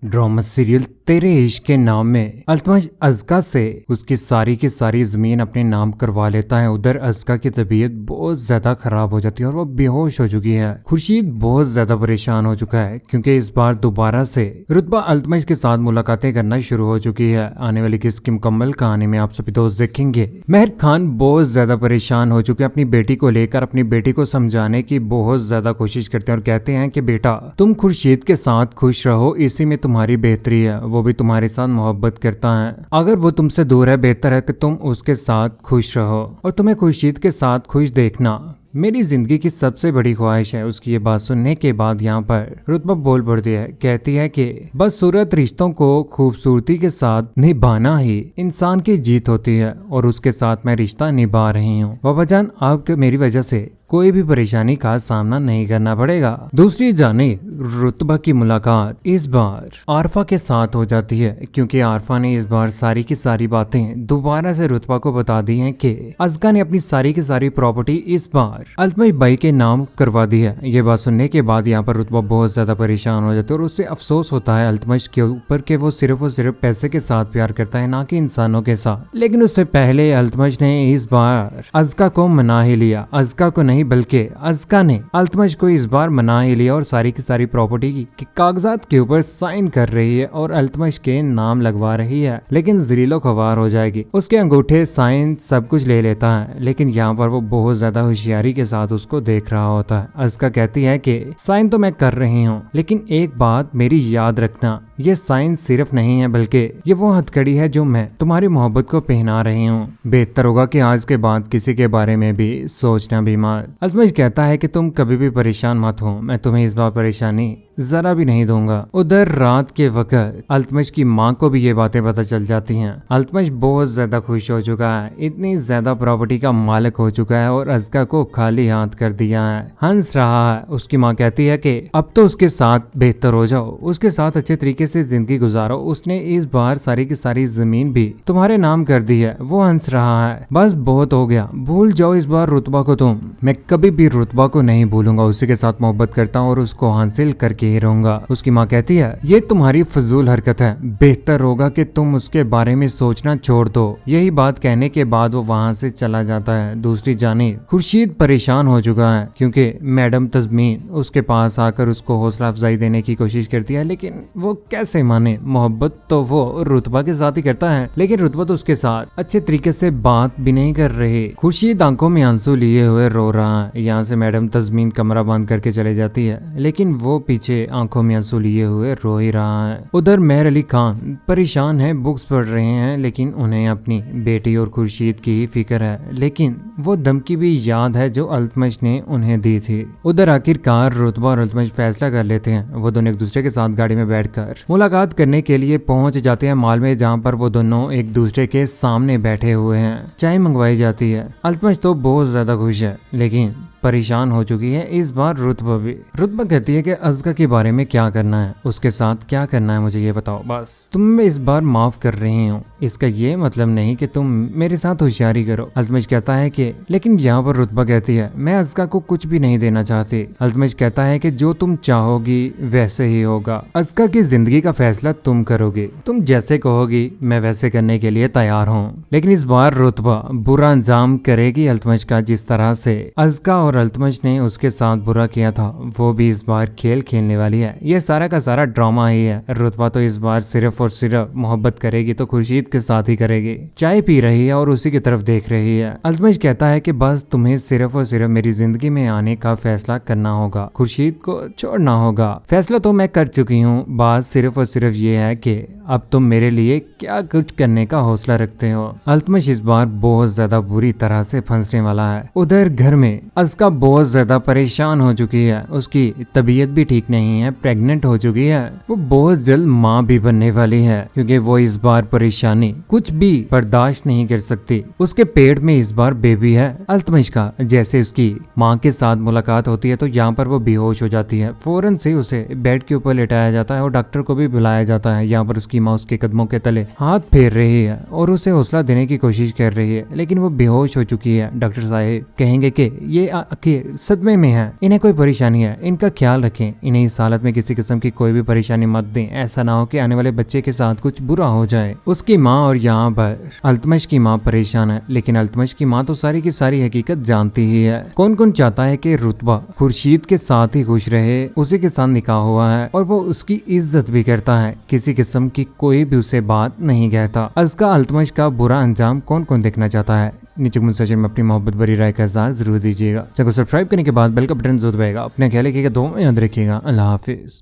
Drama serial तेरे इश्क के नाम में अल्तमश अज़का से उसकी सारी की सारी ज़मीन अपने नाम करवा लेता है। उधर अज़का की तबीयत बहुत ज़्यादा ख़राब हो जाती है और वो बेहोश हो चुकी है। खुर्शीद बहुत ज़्यादा परेशान हो चुका है क्योंकि इस बार दोबारा से रुतबा अल्तमश के साथ मुलाकातें करना शुरू हो चुकी है। आने वाली किस मुकम्मल कहानी में आप सभी दोस्त देखेंगे। मेहर खान बहुत ज़्यादा परेशान हो चुके हैं अपनी बेटी को लेकर। अपनी बेटी को समझाने की बहुत ज़्यादा कोशिश करते हैं और कहते हैं कि बेटा तुम खुर्शीद के साथ खुश रहो, इसी में तुम्हारी बेहतरी है। वो भी तुम्हारे साथ मोहब्बत करता है। अगर वो तुमसे दूर है बेहतर है कि तुम उसके साथ खुश रहो और तुम्हें खुर्शीद के साथ खुश देखना मेरी जिंदगी की सबसे बड़ी ख्वाहिश है। उसकी ये बात सुनने के बाद यहाँ पर रुतबा बोल पड़ती है, कहती है कि बदसूरत रिश्तों को खूबसूरती के साथ निभाना ही इंसान की जीत होती है और उसके साथ मैं रिश्ता निभा रही हूँ। बाबाजान आपके मेरी वजह से कोई भी परेशानी का सामना नहीं करना पड़ेगा। दूसरी जानिब रुतबा की मुलाकात इस बार आरफा के साथ हो जाती है क्योंकि आरफा ने इस बार सारी की सारी बातें दोबारा से रुतबा को बता दी हैं कि अज़का ने अपनी सारी की सारी प्रॉपर्टी इस बार अल्तमश भाई के नाम करवा दी है। ये बात सुनने के बाद यहाँ पर रुतबा बहुत ज्यादा परेशान हो जाता है और उससे अफसोस होता है अल्तमश के ऊपर कि वो सिर्फ पैसे के साथ प्यार करता है, ना कि इंसानों के साथ। लेकिन उससे पहले अल्तमश ने इस बार अज़का को मना ही लिया। अज़का को नहीं बल्कि अज़का ने अल्तमश को इस बार मना ही लिया और सारी की सारी प्रॉपर्टी की कागजात के ऊपर साइन कर रही है और अल्तमश के नाम लगवा रही है। लेकिन ज़रीलो ख्वार हो जाएगी। उसके अंगूठे साइन सब कुछ ले लेता है, लेकिन यहाँ पर वो बहुत ज्यादा होशियारी के साथ उसको देख रहा होता है। अज़का कहती है कि साइन तो मैं कर रही हूँ, लेकिन एक बात मेरी याद रखना, ये साइन सिर्फ नहीं है बल्कि ये वो हथकड़ी है जो मैं तुम्हारी मोहब्बत को पहना रही हूँ। बेहतर होगा कि आज के बाद किसी के बारे में भी सोचना भी मत। अल्तमश कहता है कि तुम कभी भी परेशान मत हो, मैं तुम्हें इस बार परेशानी जरा भी नहीं दूंगा। उधर रात के वक्त अल्तमश की माँ को भी ये बातें पता चल जाती हैं। अल्तमश बहुत ज्यादा खुश हो चुका है, इतनी ज्यादा प्रॉपर्टी का मालिक हो चुका है और अज़का को खाली हाथ कर दिया है, हंस रहा है। उसकी माँ कहती है कि अब तो उसके साथ बेहतर हो जाओ, उसके साथ अच्छे तरीके से जिंदगी गुजारो, उसने इस बार सारी की सारी जमीन भी तुम्हारे नाम कर दी है। वो हंस रहा है, बस बहुत हो गया, भूल जाओ इस बार रुतबा को तुम। मैं कभी भी रुतबा को नहीं भूलूंगा, उसी के साथ मोहब्बत करता हूँ और उसको हासिल करके ही रहूंगा। उसकी माँ कहती है ये तुम्हारी फजूल हरकत है, बेहतर होगा कि तुम उसके बारे में सोचना छोड़ दो। यही बात कहने के बाद वो वहाँ से चला जाता है। दूसरी जानिब खुर्शीद परेशान हो चुका है क्योंकि मैडम तस्मीन उसके पास आकर उसको हौसला अफजाई देने की कोशिश करती है, लेकिन वो कैसे माने। मोहब्बत तो वो रुतबा के साथ ही करता है, लेकिन रुतबा तो उसके साथ अच्छे तरीके से बात भी नहीं कर रही। खुर्शीद आंखों में आंसू लिए हुए रो रहा है। यहाँ से मैडम तस्मीन कमरा बंद करके चले जाती है, लेकिन वो पीछे आंखों में आंसू लिए हुए रो ही रहा है। उधर मेहर अली खान परेशान है, बुक्स पढ़ रहे हैं, लेकिन उन्हें अपनी बेटी और खुर्शीद की ही फिक्र है, लेकिन वो धमकी भी याद है जो अल्तमश ने उन्हें दी थी। उधर आखिरकार रुतबा और अल्तमश फैसला कर लेते हैं। वो दोनों एक दूसरे के साथ गाड़ी में बैठकर मुलाकात करने के लिए पहुंच जाते हैं मॉल में, जहाँ पर वो दोनों एक दूसरे के सामने बैठे हुए हैं। चाय मंगवाई जाती है। अल्तमश तो बहुत ज्यादा खुश है, लेकिन परेशान हो चुकी है इस बार रुतबा भी। रुतबा कहती है कि अज़का के बारे में क्या करना है, उसके साथ क्या करना है, मुझे ये बताओ बस। तुम मैं इस बार माफ कर रही हूँ, इसका ये मतलब नहीं कि तुम मेरे साथ होशियारी करो। अल्तमश कहता है कि लेकिन यहाँ पर रुतबा कहती है मैं अज़का को कुछ भी नहीं देना चाहती। अल्तमश कहता है कि जो तुम चाहोगी वैसे ही होगा। अज़का की जिंदगी का फैसला तुम करोगे, तुम जैसे कहोगी मैं वैसे करने के लिए तैयार हूँ। लेकिन इस बार रुतबा बुरा अंजाम करेगी अल्तमश का। जिस तरह से अज़का और अल्तमश ने उसके साथ बुरा किया था, वो भी इस बार खेल खेलने वाली है। ये सारा का सारा ड्रामा ही है। रुतबा तो इस बार सिर्फ और सिर्फ मोहब्बत करेगी तो खुर्शीद के साथ ही करेगी। चाय पी रही है और उसी की तरफ देख रही है। अल्तमश कहता है कि बस तुम्हें सिर्फ और सिर्फ मेरी जिंदगी में आने का फैसला करना होगा, खुर्शीद को छोड़ना होगा। फैसला तो मैं कर चुकी हूँ, बात सिर्फ और सिर्फ ये है कि अब तुम मेरे लिए क्या कुछ करने का हौसला रखते हो। अल्तमश इस बार बहुत ज्यादा बुरी तरह से फंसने वाला है। उधर घर में अज़का बहुत ज्यादा परेशान हो चुकी है, उसकी तबीयत भी ठीक नहीं है, प्रेग्नेंट हो चुकी है। वो बहुत जल्द माँ भी बनने वाली है क्योंकि वो इस बार परेशानी कुछ भी बर्दाश्त नहीं कर सकती। उसके पेट में इस बार बेबी है अल्तमश का। जैसे उसकी माँ के साथ मुलाकात होती है तो यहाँ पर वो बेहोश हो जाती है। फौरन से उसे बेड के ऊपर लेटाया जाता है और डॉक्टर को भी बुलाया जाता है। यहाँ पर उसकी की माँ उसके कदमों के तले हाथ फेर रही है और उसे हौसला देने की कोशिश कर रही है, लेकिन वो बेहोश हो चुकी है। डॉक्टर साहब कहेंगे कि ये आखिर सदमे में है, इन्हें कोई परेशानी है, इनका ख्याल रखें, इन्हें इस हालत में किसी किस्म की कोई भी परेशानी मत दें, ऐसा ना हो कि आने वाले बच्चे के साथ कुछ बुरा हो जाए। उसकी माँ और यहाँ पर अल्तमश की माँ परेशान है, लेकिन अल्तमश की माँ तो सारी की सारी हकीकत जानती ही है। कौन कौन चाहता है कि रुतबा खुर्शीद के साथ ही खुश रहे, उसी के साथ निकाह हुआ है और वो उसकी इज्जत भी करता है, किसी किस्म की कोई भी उसे बात नहीं कहता। अज़का अल्तमश का बुरा अंजाम कौन कौन देखना चाहता है, नीचे कमेंट सेक्शन में अपनी मोहब्बत भरी राय का इज़हार जरूर दीजिएगा। चैनल को सब्सक्राइब करने के बाद बेल का बटन जरूर दबाएगा। अपने ख्याल रखिएगा, दुआ में याद रखिएगा। अल्लाह हाफिज।